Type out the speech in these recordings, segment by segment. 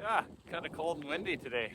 Yeah, kind of cold and windy today.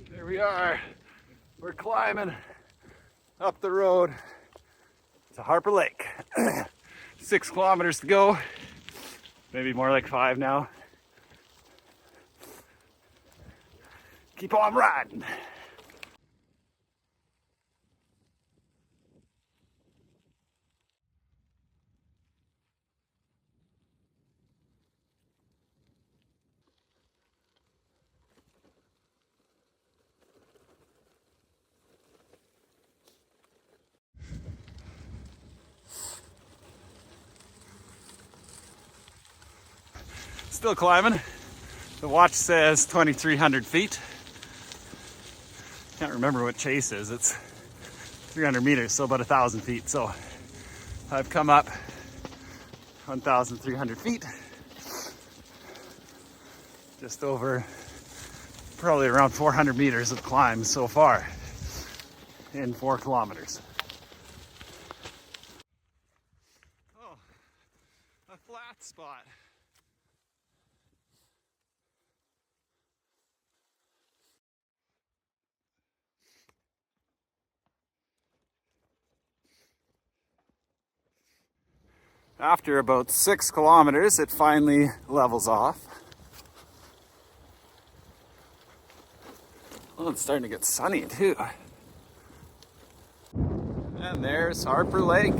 There we are. We're climbing up the road to Harper Lake. 6 kilometers to go. Maybe more like 5 now. Keep on riding. Still climbing. The watch says 2,300 feet. Can't remember what Chase is. It's 300 meters, so about 1,000 feet. So I've come up 1,300 feet. Just over probably around 400 meters of climb so far in 4 kilometers. Oh, a flat spot. After about 6 kilometers, it finally levels off. Oh, it's starting to get sunny too. And there's Harper Lake.